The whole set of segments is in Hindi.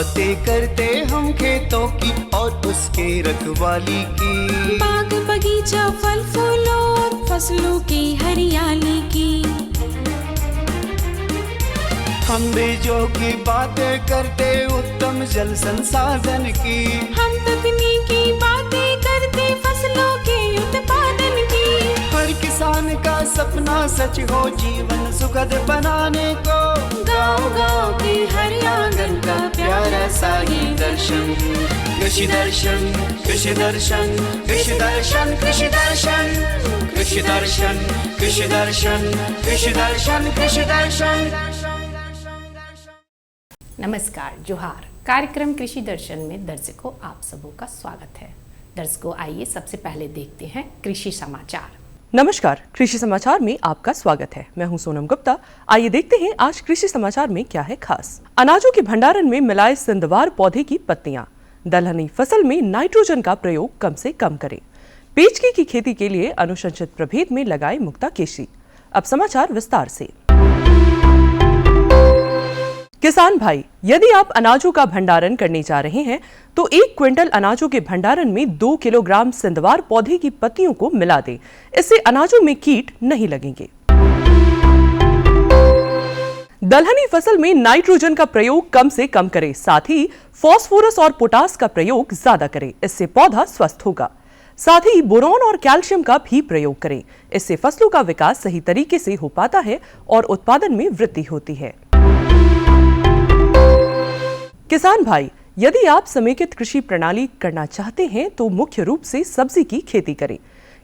बातें करते हम खेतों की और उसके रखवाली की, बाग बगीचा फल फूलों और फसलों की हरियाली की। हम बीजों की बातें करते उत्तम जल संसाधन की, हम तकनीकी बातें करते फसलों के उत्पादन की। हर किसान का सपना सच हो जीवन सुखद बनाने को, गाँव-गाँव के हर आंगन का प्यारा सा ये दर्शन। कृषि दर्शन, कृषि दर्शन, कृषि दर्शन, कृषि दर्शन, कृषि दर्शन, कृषि दर्शन, कृषि दर्शन, कृषि दर्शन। नमस्कार, जोहार। कार्यक्रम कृषि दर्शन में दर्शकों आप सबों का स्वागत है। दर्शकों आइए सबसे पहले देखते हैं कृषि समाचार। नमस्कार, कृषि समाचार में आपका स्वागत है। मैं हूं सोनम गुप्ता। आइए देखते हैं आज कृषि समाचार में क्या है खास। अनाजों के भंडारण में मिलाए सिंधवार पौधे की पत्तियां, दलहनी फसल में नाइट्रोजन का प्रयोग कम से कम करें। पेचकी की खेती के लिए अनुशंसित प्रभेद में लगाए मुक्ता केसरी। अब समाचार विस्तार से। किसान भाई, यदि आप अनाजों का भंडारण करने जा रहे हैं तो 1 क्विंटल अनाजों के भंडारण में 2 किलोग्राम सिंधवार पौधे की पत्तियों को मिला दें। इससे अनाजों में कीट नहीं लगेंगे। दलहनी फसल में नाइट्रोजन का प्रयोग कम से कम करें, साथ ही फास्फोरस और पोटास का प्रयोग ज्यादा करें। इससे पौधा स्वस्थ होगा। साथ ही बोरॉन और कैल्शियम का भी प्रयोग करें। इससे फसलों का विकास सही तरीके से हो पाता है और उत्पादन में वृद्धि होती है। किसान भाई, यदि आप समेकित कृषि प्रणाली करना चाहते हैं तो मुख्य रूप से सब्जी की खेती करें।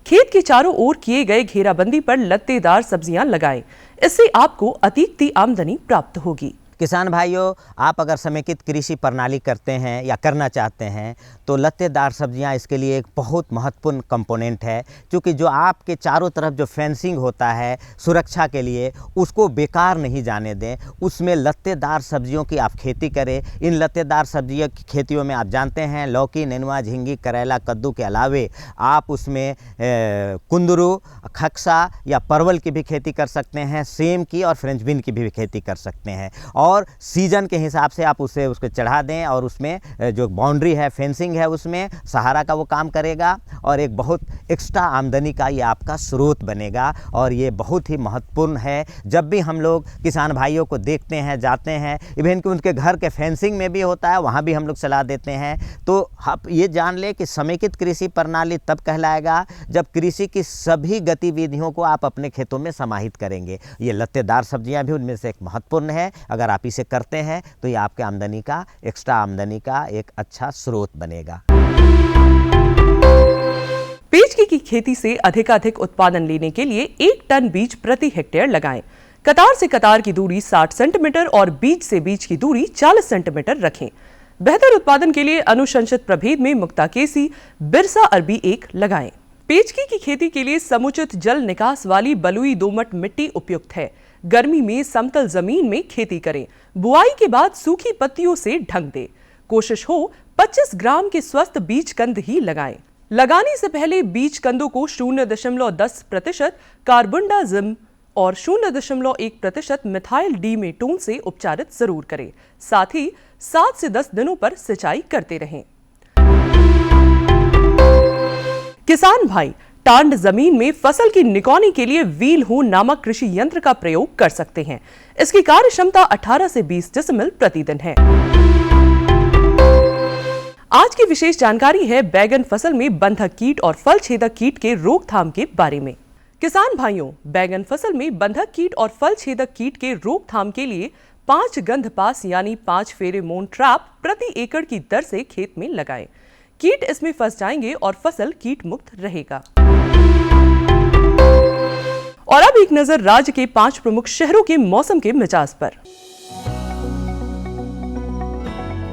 खेत के चारों ओर किए गए घेराबंदी पर लत्तेदार सब्जियां लगाएं। इससे आपको अतिरिक्त आमदनी प्राप्त होगी। किसान भाइयों, आप अगर समेकित कृषि प्रणाली करते हैं या करना चाहते हैं तो लत्तेदार सब्जियां इसके लिए एक बहुत महत्वपूर्ण कंपोनेंट है, क्योंकि जो आपके चारों तरफ जो फेंसिंग होता है सुरक्षा के लिए, उसको बेकार नहीं जाने दें। उसमें लत्तेदार सब्जियों की आप खेती करें। इन लत्तेदार सब्जियों की खेतियों में आप जानते हैं लौकी, नेनुआ, झींगी, करेला, कद्दू के अलावे आप उसमें कुंदरू, खक्सा या परवल की भी खेती कर सकते हैं। सेम की और फ्रेंच बीन की भी खेती कर सकते हैं। और सीजन के हिसाब से आप उसको चढ़ा दें और उसमें जो बाउंड्री है, फेंसिंग है, उसमें सहारा का वो काम करेगा और एक बहुत एक्स्ट्रा आमदनी का ये आपका स्रोत बनेगा। और ये बहुत ही महत्वपूर्ण है। जब भी हम लोग किसान भाइयों को देखते हैं, जाते हैं, इवन कि उनके घर के फेंसिंग में भी होता है, वहाँ भी हम लोग सलाह देते हैं। तो आप ये जान लें कि समेकित कृषि प्रणाली तब कहलाएगा जब कृषि की सभी गतिविधियों को आप अपने खेतों में समाहित करेंगे। ये लत्तेदार सब्जियां भी उनमें से एक महत्वपूर्ण है। अगर आप इसे करते हैं तो ये आपके आमदनी का, एक्स्ट्रा आमदनी का एक अच्छा स्रोत बनेगा। पेचकी की खेती से अधिकाधिक उत्पादन लेने के लिए 1 टन बीज प्रति हेक्टेयर लगाएं। कतार से कतार की दूरी 60 सेंटीमीटर और बीज से बीज की दूरी 40 सेंटीमीटर रखें। बेहतर उत्पादन के लिए अनुशंसित प्रभेद में मुक्ता केसी, बिरसा अरबी 1 लगाएं। पेचकी की खेती के लिए समुचित जल निकास वाली बलुई दोमट मिट्टी उपयुक्त है। गर्मी में समतल जमीन में खेती करें। बुआई के बाद सूखी पत्तियों से ढक दें। कोशिश हो 25 ग्राम के स्वस्थ बीज कंद ही लगाएं। लगाने से पहले बीज कंदों को 0.10% कार्बोंडाजिम और 0.1% मिथाइल डीमेटोन से उपचारित जरूर करें। साथ ही 7 से 10 दिनों पर सिंचाई करते रहें। किसान भाई, टांड जमीन में फसल की निकौनी के लिए व्हील हूं नामक कृषि यंत्र का प्रयोग कर सकते हैं। इसकी कार्य क्षमता 18 से 20 डेसिमल प्रतिदिन है। आज की विशेष जानकारी है बैगन फसल में बंधक कीट और फल छेदक कीट के रोकथाम के बारे में। किसान भाइयों, बैगन फसल में बंधक कीट और फल छेदक कीट के रोकथाम के लिए 5 गंध पास यानी 5 फेरोमोन ट्रैप प्रति एकड़ की दर से खेत में लगाएं। कीट इसमें फंस जाएंगे और फसल कीट मुक्त रहेगा। और अब एक नजर राज्य के 5 प्रमुख शहरों के मौसम के मिजाज पर।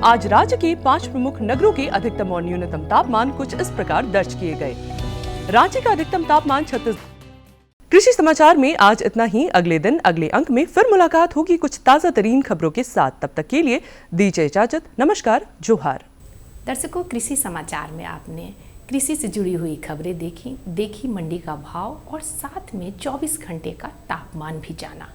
आज राज्य के 5 प्रमुख नगरों के अधिकतम और न्यूनतम तापमान कुछ इस प्रकार दर्ज किए गए। राज्य का अधिकतम तापमान 36। कृषि समाचार में आज इतना ही। अगले दिन अगले अंक में फिर मुलाकात होगी कुछ ताजा तरीन खबरों के साथ। तब तक के लिए दीजिए इजाजत। नमस्कार, जोहार। दर्शकों, कृषि समाचार में आपने कृषि से जुड़ी हुई खबरें देखी मंडी का भाव और साथ में 24 घंटे का तापमान भी जाना।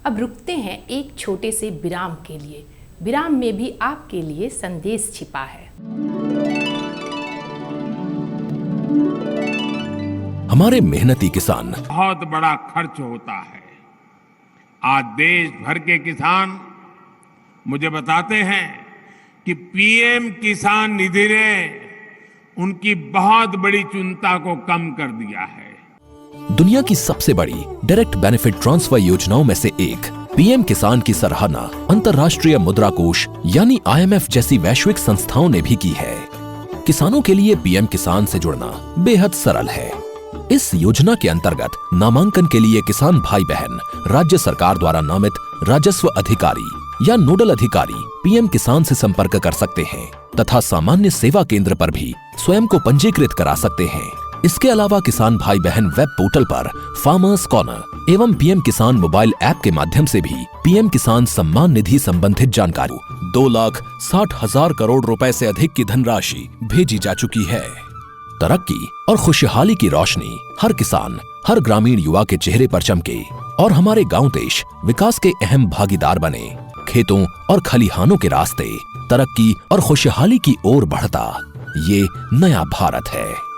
अब रुकते हैं एक छोटे से विराम के लिए। विराम में भी आपके लिए संदेश छिपा है। हमारे मेहनती किसान बहुत बड़ा खर्च होता है। आज देश भर के किसान मुझे बताते हैं कि पीएम किसान निधि ने उनकी बहुत बड़ी चिंता को कम कर दिया है। दुनिया की सबसे बड़ी डायरेक्ट बेनिफिट ट्रांसफर योजनाओं में से एक पीएम किसान की सराहना अंतर्राष्ट्रीय मुद्रा कोष यानी IMF जैसी वैश्विक संस्थाओं ने भी की है। किसानों के लिए पीएम किसान से जुड़ना बेहद सरल है। इस योजना के अंतर्गत नामांकन के लिए किसान भाई बहन राज्य सरकार द्वारा नामित राजस्व अधिकारी या नोडल अधिकारी पीएम किसान से संपर्क कर सकते हैं तथा सामान्य सेवा केंद्र पर भी स्वयं को पंजीकृत करा सकते हैं। इसके अलावा किसान भाई बहन वेब पोर्टल पर फार्मर्स कॉर्नर एवं पीएम किसान मोबाइल ऐप के माध्यम से भी पीएम किसान सम्मान निधि संबंधित जानकारी 2,60,000 करोड़ रुपए से अधिक की धनराशि भेजी जा चुकी है। तरक्की और खुशहाली की रोशनी हर किसान, हर ग्रामीण युवा के चेहरे पर चमके और हमारे गांव देश विकास के अहम भागीदार बने। खेतों और खलिहानों के रास्ते तरक्की और खुशहाली की ओर बढ़ता ये नया भारत है।